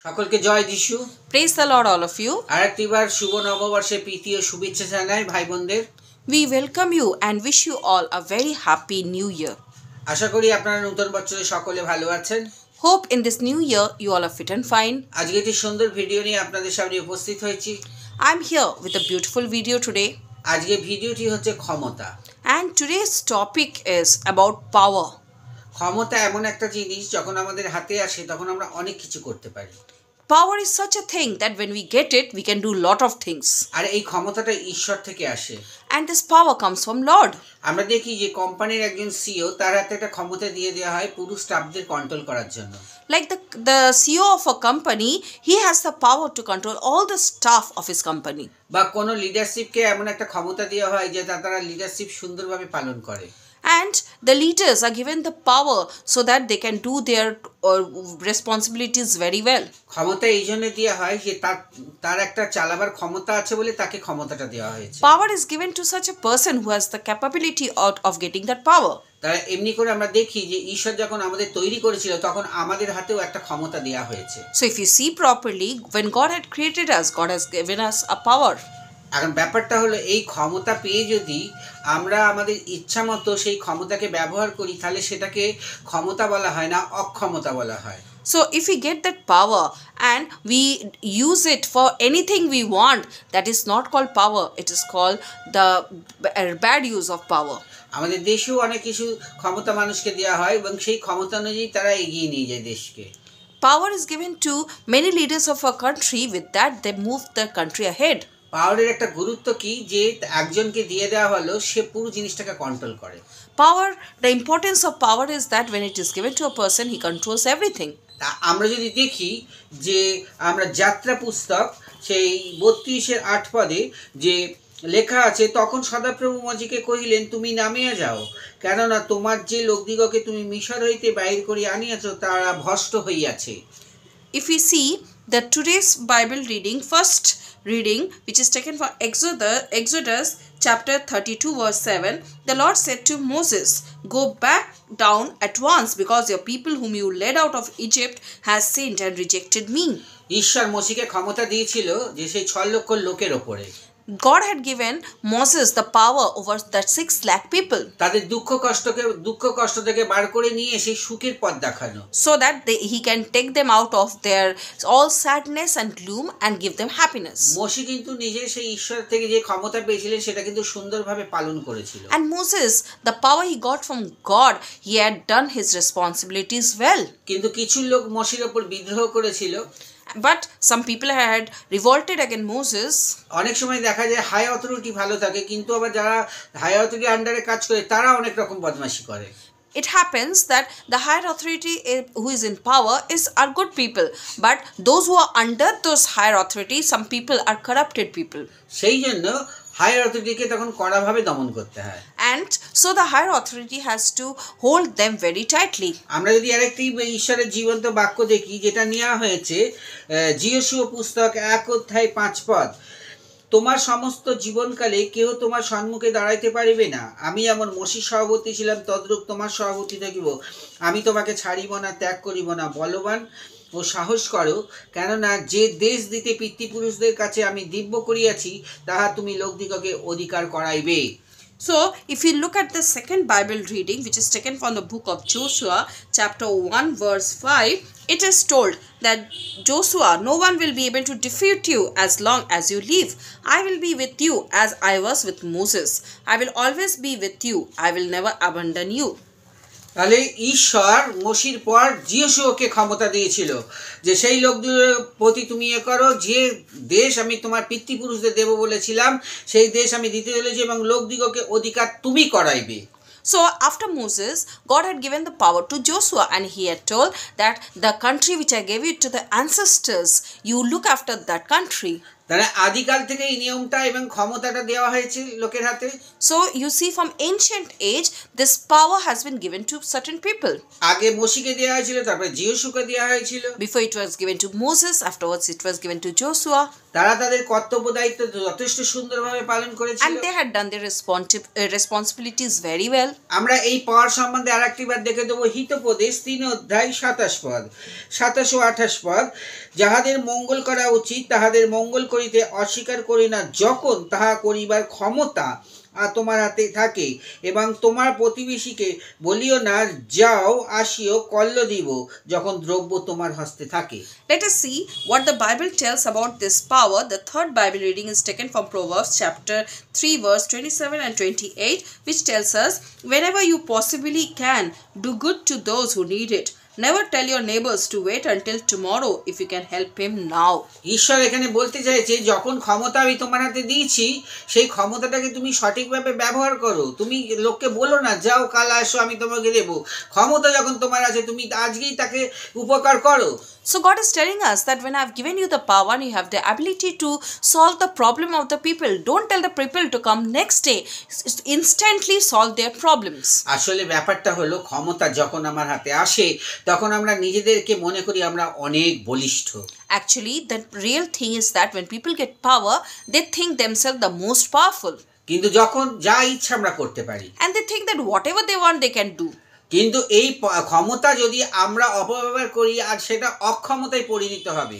সকলকে জয় যিশু। Praise the Lord, all of you. আরেকটিবার শুভ নববর্ষের প্রীতি ও শুভেচ্ছা জানাই ভাই বোনদের। We welcome you and wish you all a very happy new year. আশা করি আপনারা নতুন বছরে সকলে ভালো আছেন। Hope in this new year you all are fit and fine. আজকে একটি সুন্দর ভিডিও নিয়ে আপনাদের সামনে উপস্থিত হয়েছি। I'm here with a beautiful video today. আজকে ভিডিওটি হচ্ছে ক্ষমতা। And today's topic is about power. ক্ষমতা এমন একটা জিনিস যখন আমাদের হাতে আসে তখন আমরা অনেক কিছু করতে পারি। Power is such a thing that when we get it, we can do lot of things. আর এই ক্ষমতাটা ঈশ্বর থেকে আসে। And this power comes from Lord. আমরা দেখি যে কোম্পানির একজন সিইও তার হাতে একটা ক্ষমতা দিয়ে দেওয়া হয় পুরো স্টাফদের কন্ট্রোল করার জন্য। Like the CEO of a company, he has the power to control all the staff of his company. বা কোনো লিডারশিপকে এমন একটা ক্ষমতা দেওয়া হয় যে তারা লিডারশিপ সুন্দরভাবে পালন করে। And the leaders are given the power so that they can do their responsibilities very well. ক্ষমতা এই জন্য দেওয়া হয় যে তার একটা চালাবার ক্ষমতা আছে বলে তাকে ক্ষমতাটা দেওয়া হয়েছে। Power is given to such a person who has the capability of getting that power. তারা এমনি করে আমরা দেখি যে ঈশ্বর যখন আমাদের তৈরি করেছিল তখন আমাদের হাতেও একটা ক্ষমতা দেওয়া হয়েছে। So if you see properly, when God had created us, God has given us a power. এখন ব্যাপারটা হলো এই ক্ষমতা পেয়ে যদি আমরা আমাদের ইচ্ছা মতো সেই ক্ষমতাকে ব্যবহার করি তাহলে সেটাকে ক্ষমতা বলা হয় না, অক্ষমতা বলা হয়। So if we get that power and we use it for anything we want, that is not called power, it is called the bad use of power. আমাদের দেশেও অনেক কিছু ক্ষমতা মানুষকে দেওয়া হয় এবং সেই ক্ষমতা অনুযায়ী তারা এগিয়ে নিয়ে যায় দেশকে। Power is given to many leaders of our country. With that, they move the country ahead. পাওয়ারের একটা গুরুত্ব কি যে একজনকে দিয়ে দেওয়া হলো সে পুরো জিনিসটাকে কন্ট্রোল করে। Power, the importance of power is that when it is given to a person, he controls everything. আমরা যদি দেখি যে আমরা যাত্রা পুস্তক সেই 32:8 পদে যে লেখা আছে, তখন সদাপ্রভু মজিকে কহিলেন, তুমি নামিয়া যাও, কেননা তোমার যে লোকদিগকে তুমি মিশর হইতে বাহির করিয়া আনিয়াছ তারা ভ্রষ্ট হইয়াছে। If we see the today's Bible reading, first reading, which is taken from Exodus chapter 32 verse 7, the Lord said to Moses, go back down at once, because your people whom you led out of Egypt has sinned and rejected me. ঈশ্বর মোশিকে ক্ষমতা দিয়েছিল যে সেই 6 লক্ষ লোকের ওপরে। God had given Moses the power over that 6 lakh people. তাদের দুঃখ কষ্ট থেকে বার করে নিয়ে সেই সুখের পথ দেখানো। So that he can take them out of their all sadness and gloom and give them happiness. Moshe কিন্তু নিজে সেই ঈশ্বর থেকে যে ক্ষমতা পেয়েছিলেন সেটা কিন্তু সুন্দরভাবে পালন করেছিল। And Moses, the power he got from God, he had done his responsibilities well. কিন্তু কিছু লোক মোশের উপর বিদ্রোহ করেছিল। But some people had revolted against Moses. অনেক সময় দেখা যায় হাই অথরিটি ভালো থাকে, কিন্তু আবার যারা হাই অথরিটি আন্ডারে কাজ করে তারা অনেক রকম বদমাশি করে। It happens that the higher authority who is in power are good people, but those who are under those higher authority, some people are corrupted people. সেই জন্য হায়ার অথরিটিকে তখন কড়াভাবে দমন করতে হয়। And so the higher authority has to hold them very tightly. আমরা যদি আরেকটি ঈশ্বরের জীবন্ত বাক্য দেখি যেটা নেওয়া হয়েছে যিশয়া পুস্তক 1:5 পদ, তোমার সমস্ত জীবনকালে কেউ তোমার সম্মুখে দাঁড়াইতে পারিবে না, আমি যেমন মোশির সভাপতি ছিলাম তদ্রূপ তোমার সভাপতি থাকিব, আমি তোমাকে ছাড়িব না, ত্যাগ করিব না, বলবান ও সাহস করো, কেননা যে দেশ দিতে পিতৃপুরুষদের কাছে আমি দিব্য করিয়াছি তাহা তুমি লোকদিগকে অধিকার করাইবে। So, if you look at the second Bible reading, which is taken from the book of Joshua, chapter 1, verse 5, it is told that Joshua, no one will be able to defeat you as long as you live. I will be with you as I was with Moses. I will always be with you. I will never abandon you. তাহলে ঈশ্বর মোশির পর যিশয়াকে ক্ষমতা দিয়েছিল যে সেই লোকদের প্রতি তুমি করো, যে দেশ আমি তোমার পিতৃপুরুষদের দেব বলেছিলাম সেই দেশ আমি দিতে চলেছি এবং লোকদিগকে অধিকার তুমি করাইবে। So after Moses, God had given the power to Joshua, and he had told that the country which I gave you to the ancestors, you look after that country. তাহলে আদিকাল থেকে এই নিয়মটা এবং ক্ষমতাটা দেওয়া হয়েছে লোকের হাতে। So you see, from ancient age, this power has been given to certain people. আগে মোশিকে দেওয়া হয়েছিল, তারপরে জিওশুকে দেওয়া হয়েছিল। Before it was given to Moses, afterwards it was given to Joshua. তারা তাদের কর্তব্য দায়িত্ব যথেষ্ট সুন্দরভাবে পালন করেছিল। And they had done their responsibilities very well. আমরা এই পাওয়ার সম্বন্ধে আরেকটি বার দেখে দেবো হিতোপদেশ 3 অধ্যায় 27 পদ, 27 ও 28 পদ। যাহাদের মঙ্গল করা উচিত তাহাদের মঙ্গল করিতে অস্বীকার করি না, যখন তাহা করিবার ক্ষমতা তোমার হাতে থাকে, এবং তোমার প্রতিবেশীকে বলিও না যাও আসিও কল্য দিব, যখন দ্রব্য তোমার হস্তে থাকে। Let us see what the Bible tells about this power. The third Bible reading is taken from Proverbs chapter 3 verse 27 and 28, which tells us, whenever you possibly can, do good to those who need it. Never tell your neighbors to wait until tomorrow if you can help him now. ঈশ্বর এখানে বলতে চাইছে, যখন ক্ষমতা আমি তোমার হাতে দিয়েছি, সেই ক্ষমতাটাকে তুমি সঠিকভাবে ব্যবহার করো। তুমি লোককে বলো না যাও কাল আসো আমি তোমাকে দেবো। ক্ষমতা যখন তোমার আছে তুমি আজকেই তাকে উপকার করো। So God is telling us that when I have given you the power and you have the ability to solve the problem of the people, don't tell the people to come next day. Instantly solve their problems. আসলে ব্যাপারটা হলো, ক্ষমতা যখন আমার হাতে আসে তখন আমরা নিজেদেরকে মনে করি আমরা অনেক বলিষ্ঠ। Actually, the real thing is that when people get power, they think themselves the most powerful. কিন্তু যখন যা ইচ্ছা আমরা করতে পারি, And they think that whatever they want, they can do. কিন্তু এই ক্ষমতা যদি আমরা অপব্যবহার করি আর সেটা অক্ষমতায় পরিণত হবে।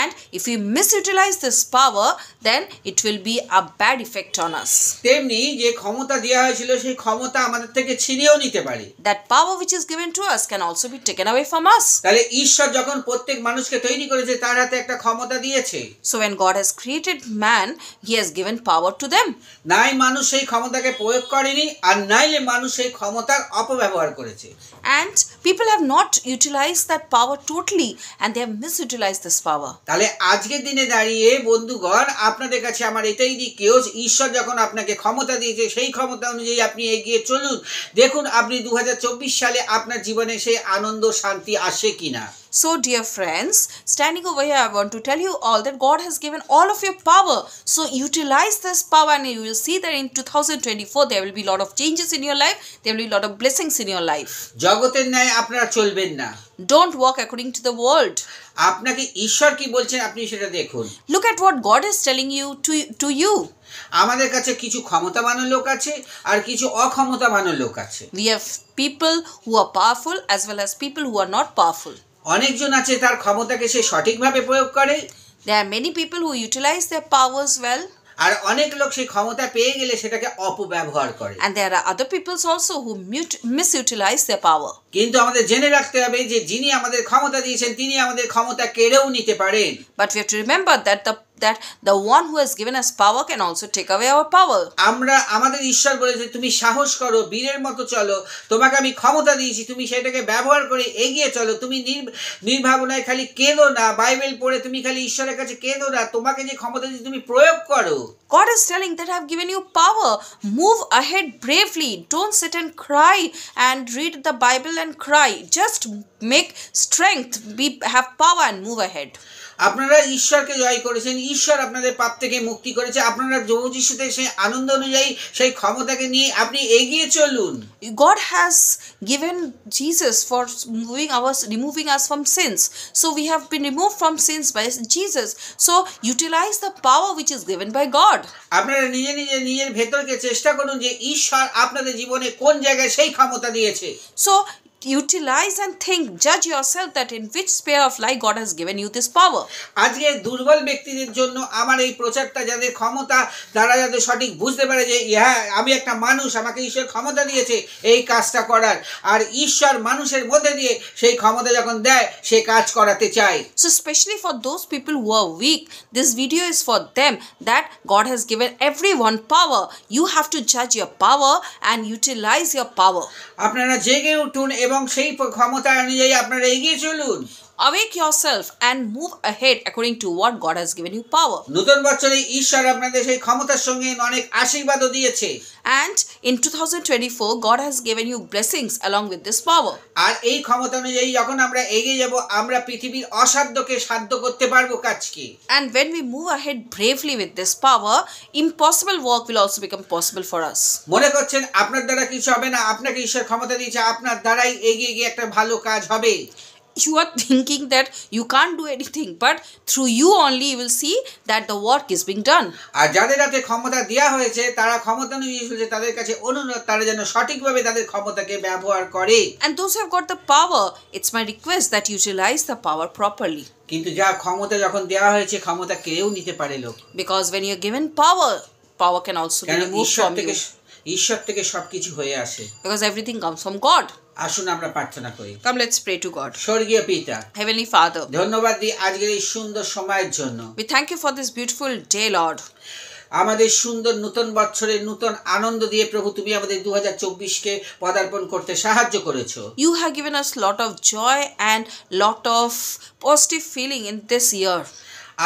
And if we misutilize this power, then it will be a bad effect on us. তেমনি যে ক্ষমতা দেওয়া হয়েছিল সেই ক্ষমতা আমাদের থেকে ছিনিয়েও নিতে পারে। That power which is given to us can also be taken away from us. তাহলে ঈশ্বর যখন প্রত্যেক মানুষকে তৈরি করেছে তার হাতে একটা ক্ষমতা দিয়েছে। So when God has created man, he has given power to them. নাই মানুষ সেই ক্ষমতাকে প্রয়োগ করেনি, আর নাইলে মানুষ সেই ক্ষমতার অপব্যবহার করেছে। And people have not utilized that power totally, and they have misutilized this power. তাহলে আজকের দিনে দাঁড়িয়ে বন্ধুগণ, আপনাদের কাছে আমার এটাই রিকোয়েস্ট, ঈশ্বর যখন আপনাকে ক্ষমতা দিয়েছে সেই ক্ষমতা অনুযায়ী আপনি এগিয়ে চলুন। দেখুন আপনি 2024 সালে আপনার জীবনে সেই আনন্দ শান্তি আসে কিনা। So dear friends, standing over here, I want to tell you all that God has given all of your power. So utilize this power and you will see that in 2024 there will be a lot of changes in your life. There will be a lot of blessings in your life. জগতের ন্যায় আপনারা চলবেন না। Don't walk according to the world. আপনাকে ঈশ্বর কি বলছেন আপনি সেটা দেখুন। Look at what God is telling you to you. আমাদের কাছে কিছু ক্ষমতাবান লোক আছে আর কিছু অক্ষমতাবান লোক আছে। We have people who are powerful as well as people who are not powerful. অনেকজন আছে তার ক্ষমতাকে সে সঠিকভাবে প্রয়োগ করে। There are many people who utilize their powers well. আর অনেক লোক সেই ক্ষমতা পেয়ে গেলে সেটাকে অপব্যবহার করে। And there are other peoples also who misutilize their power. কিন্তু আমাদের জেনে রাখতে হবে যে যিনি আমাদের ক্ষমতা দিয়েছেন তিনি আমাদের ক্ষমতা কেড়েও নিতে পারেন। But we have to remember that the one who has given us power can also take away our power. আমাদের ঈশ্বর বলেছে তুমি সাহস করো, বীরের মতো চলো, তোমাকে আমি ক্ষমতা দিয়েছি, তুমি সেটাকে ব্যবহার করে এগিয়ে চলো। তুমি নির্ভাবনায় খালি কেঁদো না, বাইবেল পড়ে তুমি খালি ঈশ্বরের কাছে কেঁদো না, তোমাকে যে ক্ষমতা দিয়েছি তুমি প্রয়োগ করো। God is telling that I have given you power. Move ahead bravely. Don't sit and cry and read the Bible and cry. Just make strength, have power and move ahead. আপনারা ঈশ্বরকে জয় করেছেন, ঈশ্বর আপনাদের পাপ থেকে মুক্তি করেছে, আপনারা প্রভু যিশুতে সেই আনন্দ অনুযায়ী সেই ক্ষমতাকে নিয়ে আপনি এগিয়ে চলুন। God has given Jesus for removing us from sins. So we have been removed from sins by Jesus. So utilize the power which is given by God. আপনারা নিজের ভেতরকে চেষ্টা করুন যে ঈশ্বর আপনাদের জীবনে কোন জায়গায় সেই ক্ষমতা দিয়েছে। So utilize and think, judge yourself that in which sphere of life God has given you this power. আজকে দুর্বল ব্যক্তিদের জন্য আমার এই প্রচারটা, যাদের ক্ষমতা তারা যাতে সঠিক বুঝতে পারে যে হ্যাঁ আমি একটা মানুষ, আমাকে ঈশ্বর ক্ষমতা দিয়েছে এই কাজটা করার, আর ঈশ্বর মানুষের মধ্যে দিয়ে সেই ক্ষমতা যখন দেয় সে কাজ করাতে চায়। So especially for those people who are weak, this video is for them, that God has given everyone power. You have to judge your power and utilize your power. আপনারা জেগে উঠুন এবং সেই ক্ষমতা অনুযায়ী আপনারা এগিয়ে চলুন। Awake yourself and move ahead according to what God has given you power. নতুন বছরে ঈশ্বর আপনাদের সেই ক্ষমতার সঙ্গে অনেক আশীর্বাদও দিয়েছে। And in 2024, God has given you blessings along with this power. আর এই ক্ষমতা অনুযায়ী যখন আমরা এগিয়ে যাব, আমরা পৃথিবীর অসাধ্যকে সাধ্য করতে পারবো কাজকে। And when we move ahead bravely with this power, impossible work will also become possible for us. মনে করছেন আপনার দ্বারা কিছু হবে না, আপনাকে ঈশ্বর ক্ষমতা দিয়েছে আপনার দ্বারাই এগিয়ে গিয়ে একটা ভালো কাজ হবে। You are thinking that you can't do anything, but through you only you will see that the work is being done. আর যাদের হাতে ক্ষমতা দেওয়া হয়েছে তারা ক্ষমতা নিয়ে এসেছে, তাদের কাছে অনুরোধ তারা যেন সঠিকভাবে তাদের ক্ষমতাকে ব্যবহার করে। And those who have got the power, it's my request that you utilize the power properly. কিন্তু যা ক্ষমতা যখন দেওয়া হয়েছে, ক্ষমতা কেউ নিতে পারে লোক। Because when you're given power, power can also be removed from you. ঈশ্বর থেকে সবকিছু হয়ে আসে। Because everything comes from God. আসুন আমরা প্রার্থনা করি। Come, let's pray to God. স্বর্গীয় পিতা, Heavenly Father, ধন্যবাদ দিই আজকের এই সুন্দর সময়ের জন্য। we thank you for this beautiful day, Lord. আমাদের সুন্দর নতুন বছরের নতুন আনন্দ দিয়ে প্রভু তুমি আমাদের 2024কে পদার্পণ করতে সাহায্য করেছো। You have given us lot of joy and lot of positive feeling in this year.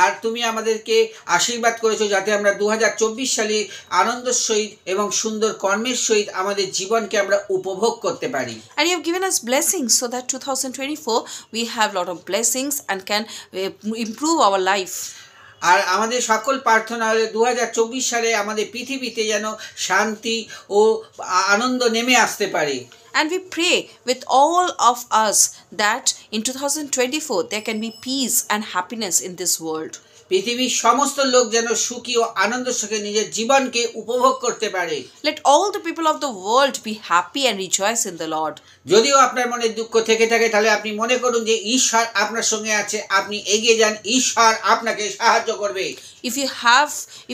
আর তুমি আমাদেরকে আশীর্বাদ করেছো যাতে আমরা 2024 সালে আনন্দের সহিত এবং সুন্দর কর্মের সহিত আমাদের জীবনকে আমরা উপভোগ করতে পারি। And you have given us blessings so that 2024 we have lot of blessings and can improve our life. আর আমাদের সকল প্রার্থনা হলে 2024 সালে আমাদের পৃথিবীতে যেন শান্তি ও আনন্দ নেমে আসতে পারে। And we pray with all of us that in 2024 there can be peace and happiness in this world. পৃথিবীর সমস্ত লোক যেন সুখী ও আনন্দের সঙ্গে নিজের জীবনকে উপভোগ করতে পারে। Let all the people of the world be happy and rejoice in the Lord. যদিও আপনার মনে দুঃখ থেকে থাকে তাহলে আপনি মনে করুন যে ঈশ্বর আপনার সঙ্গে আছে, আপনি এগিয়ে যান, ঈশ্বর আপনাকে সাহায্য করবে। If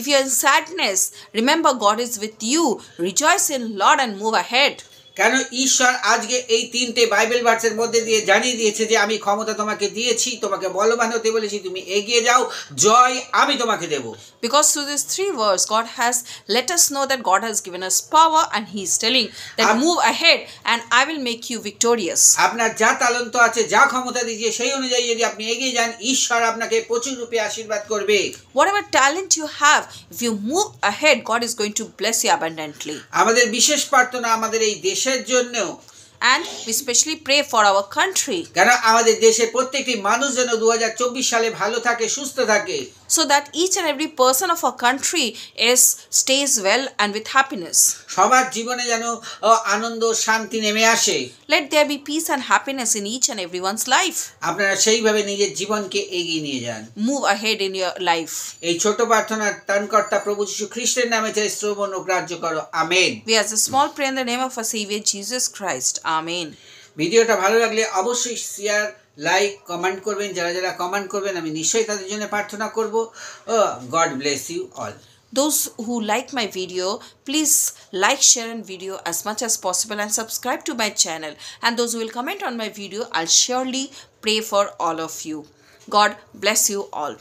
you are in sadness, remember God is with you. Rejoice in Lord and move ahead. কেন ঈশ্বর আজকে এই 3টে বাইবেল ভার্সের মধ্যে দিয়ে জানিয়ে দিয়েছে যে আমি ক্ষমতা তোমাকে দিয়েছি, তোমাকে বলবান হতে বলেছি, তুমি এগিয়ে যাও, জয় আমি তোমাকে দেব। Because through this 3 verse, God has let us know that God has given us power and He is telling that move ahead and I will make you victorious. আপনার যা তালন্ত আছে, যা ক্ষমতা দিয়েছে সেই অনুযায়ী যদি আপনি এগিয়ে যান, ঈশ্বর আপনাকে প্রচুর রূপে আশীর্বাদ করবে। Whatever talent you have, if you move ahead, God is going to bless you abundantly. আমাদের বিশেষ প্রার্থনা আমাদের এই দেশের জন্য। And we specially pray for our country. কেন আমাদের দেশের প্রত্যেকটি মানুষ যেন 2024 সালে ভালো থাকে, সুস্থ থাকে। So that each and every person of our country stays well and with happiness. সবার জীবনে যেন আনন্দ শান্তি নেমে আসে। Let there be peace and happiness in each and everyone's life. আপনারা সেইভাবে নিজের জীবনকে এগিয়ে নিয়ে যান। Move ahead in your life. এই ছোট প্রার্থনা ত্রাণকর্তা প্রভু যীশু খ্রিস্টের নামে চাই শ্রবণ ও গ্রাহ্য করো, amen. We as a small prayer in the name of our Savior Jesus Christ. Amen. ভিডিওটা ভালো লাগলে অবশ্যই শেয়ার, লাইক, কমেন্ট করবেন। যারা যারা কমেন্ট করবেন আমি নিশ্চয়ই তাদের জন্য প্রার্থনা করব। God bless you all. Those who like my video, please like, share and video as much as possible and subscribe to my channel. And those who will comment on my video, I'll surely pray for all of you. God bless you all.